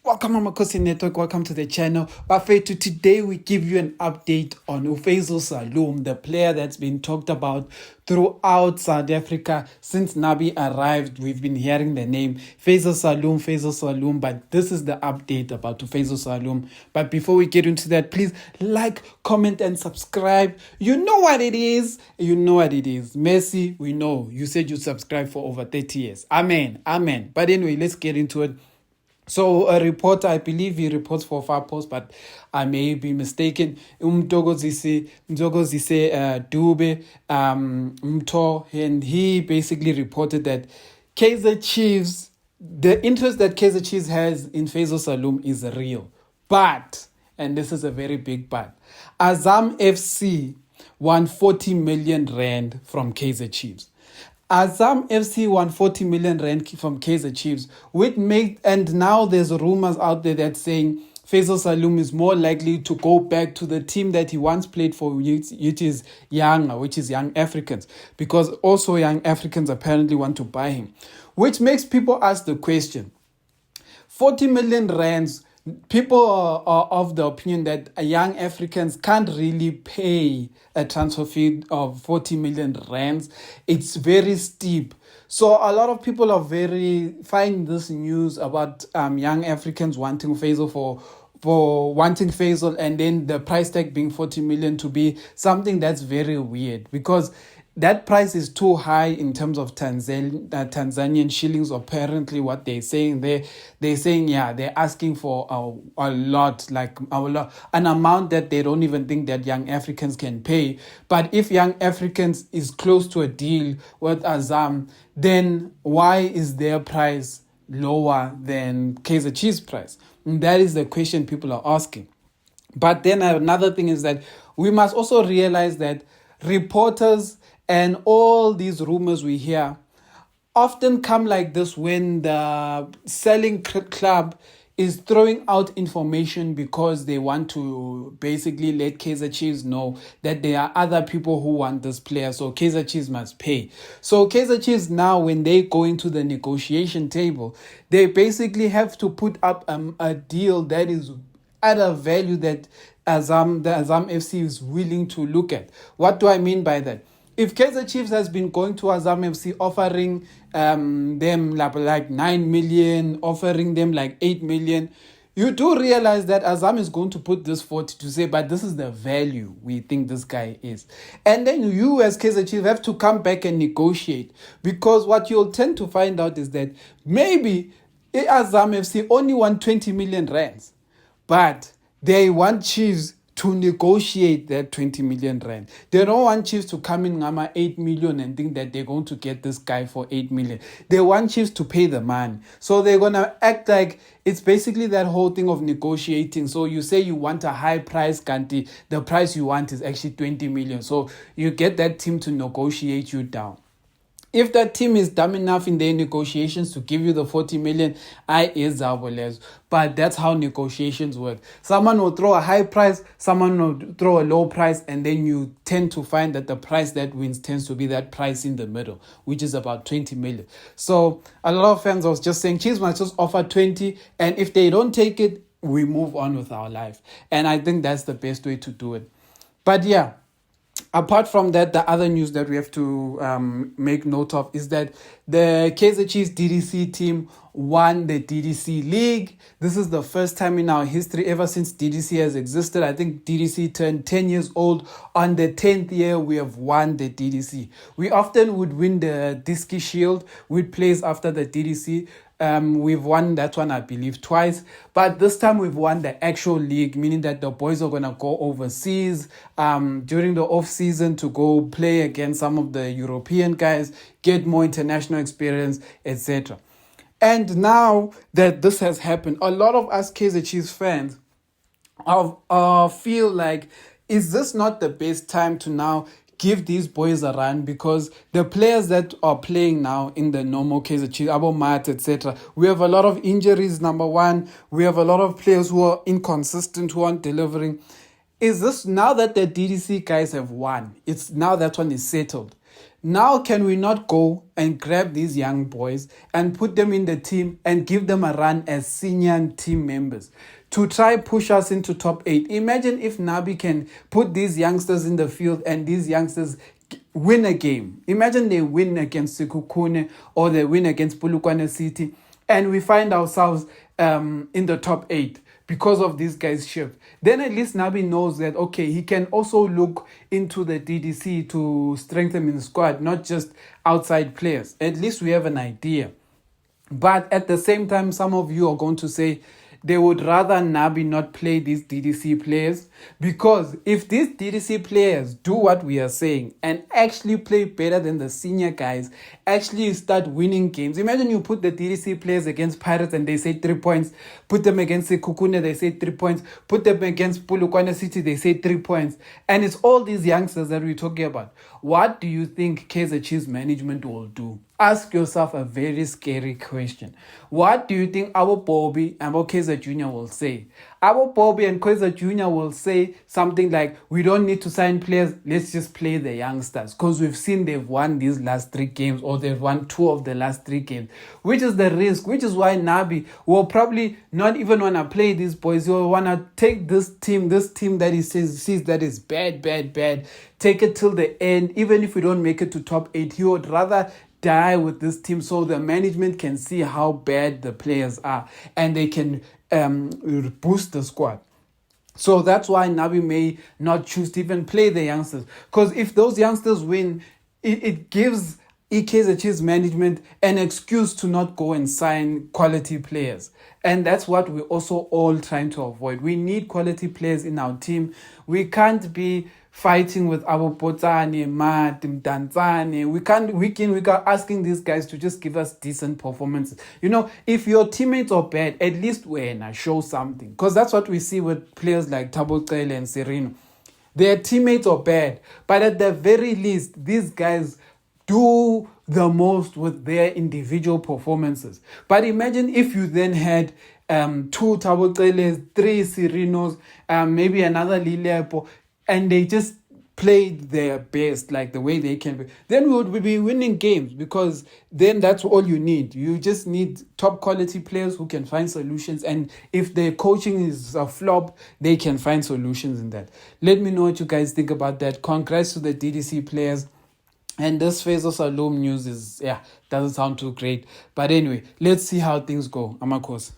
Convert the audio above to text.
Welcome Amakhosi Network, welcome to the channel. Bafethu, today we give you an update on Faisal Salum, the player that's been talked about throughout South Africa since Nabi arrived. We've been hearing the name Feisal Salum, but this is the update about Faisal Salum. But before we get into that, please like, comment and subscribe. You know what it is. Messi, we know. You said you subscribed for over 30 years. Amen. But anyway, let's get into it. So a reporter, I believe he reports for Far Post, but I may be mistaken. Mtogozise Dube, Mto, and he basically reported that Kaizer Chiefs, the interest that Kaizer Chiefs has in Feisal Salum is real. But, and this is a very big but, Azam FC won 40 million rand from Kaizer Chiefs. Azam FC won 40 million rand from Kaizer Chiefs, and now there's rumors out there that saying Faisal Salum is more likely to go back to the team that he once played for, which is Young Africans, because also Young Africans apparently want to buy him, which makes people ask the question, 40 million rands. People are of the opinion that Young Africans can't really pay a transfer fee of 40 million rands. It's very steep. So a lot of people are find this news about Young Africans wanting Faisal for wanting Faisal, and then the price tag being 40 million to be something that's very weird, because that price is too high in terms of Tanzanian shillings. Apparently, what they're saying they're asking for a lot, an amount that they don't even think that Young Africans can pay. But if Young Africans is close to a deal with Azam, then why is their price lower than Kaizer Chiefs' price? And that is the question people are asking. But then another thing is that we must also realize that reporters and all these rumors we hear often come like this when the selling club is throwing out information because they want to basically let Kaizer Chiefs know that there are other people who want this player, so Kaizer Chiefs must pay. So Kaizer Chiefs now, when they go into the negotiation table, they basically have to put up a deal that is at a value that the Azam FC is willing to look at. What do I mean by that? If Kaizer Chiefs has been going to Azam FC offering them like 9 million, offering them like 8 million, you do realize that Azam is going to put this 40 to say, but this is the value we think this guy is. And then you as Kaizer Chiefs have to come back and negotiate, because what you'll tend to find out is that maybe Azam FC only want 20 million rands, but they want Chiefs to negotiate that 20 million rand. They don't want Chiefs to come in 8 million and think that they're going to get this guy for 8 million. They want Chiefs to pay the money. So they're going to act like it's basically that whole thing of negotiating. So you say you want a high price, Kanti, the price you want is actually 20 million. So you get that team to negotiate you down. If that team is dumb enough in their negotiations to give you the 40 million, but that's how negotiations work. Someone will throw a high price, someone will throw a low price, and then you tend to find that the price that wins tends to be that price in the middle, which is about 20 million. So a lot of fans was just saying, Chiefs must just offer 20, and if they don't take it, we move on with our life. And I think that's the best way to do it. But yeah, apart from that, the other news that we have to make note of is that the Kaizer Chiefs DDC team won the DDC League. This is the first time in our history ever since DDC has existed. I think DDC turned 10 years old. On the 10th year, we have won the DDC. We often would win the Disky Shield, which plays after the DDC. We've won that one, I believe, twice. But this time we've won the actual league, meaning that the boys are going to go overseas during the off-season to go play against some of the European guys, get more international experience, etc. And now that this has happened, a lot of us Kaizer Chiefs fans feel like, is this not the best time to now give these boys a run? Because the players that are playing now in the normal Kaizer Chiefs, Abomat, etc., we have a lot of injuries, number one. We have a lot of players who are inconsistent, who aren't delivering. Is this now that the DDC guys have won, it's now that one is settled, Now, can we not go and grab these young boys and put them in the team and give them a run as senior team members to try push us into top 8? Imagine if Nabi can put these youngsters in the field and these youngsters win a game. Imagine they win against Sekhukhune or they win against Polokwane City and we find ourselves in the top 8 because of this guy's shift. Then at least Nabi knows that, okay, he can also look into the DDC to strengthen his squad, not just outside players. At least we have an idea. But at the same time, some of you are going to say they would rather Nabi not play these DDC players, because if these DDC players do what we are saying and actually play better than the senior guys, actually start winning games. Imagine you put the DDC players against Pirates and they say 3 points. Put them against Sekhukhune, they say 3 points. Put them against Polokwane City, they say 3 points. And it's all these youngsters that we're talking about. What do you think Kaizer Chiefs management will do? Ask yourself a very scary question. What do you think our Bobby and our Kaizer Jr. will say? Our Bobby and Kaizer Jr. will say something like, we don't need to sign players, let's just play the youngsters. Because we've seen they've won these last 3 games, or they've won 2 of the last 3 games. Which is the risk, which is why Nabi will probably not even want to play these boys. He will want to take this team that he sees that is bad, take it till the end. Even if we don't make it to top 8, he would rather die with this team so the management can see how bad the players are and they can boost the squad. So that's why Nabi may not choose to even play the youngsters, because if those youngsters win, it gives Kaizer Chiefs management an excuse to not go and sign quality players. And that's what we're also all trying to avoid. We need quality players in our team. We can't be fighting with our Botsane, Mat, Mdantsane. We can't asking these guys to just give us decent performances. If your teammates are bad, at least show something. Because that's what we see with players like Thabo Cele and Sereno. Their teammates are bad, but at the very least, these guys do the most with their individual performances. But imagine if you then had 2 Thabo Celes, 3 Serenos, maybe another Lilepo, and they just played their best, like the way they can be, then we would be winning games, because then that's all you need. You just need top quality players who can find solutions, and if their coaching is a flop, they can find solutions in that. Let me know what you guys think about that. Congrats to the DDC players. And this Feisal Salum news doesn't sound too great. But anyway, let's see how things go. Amakhosi.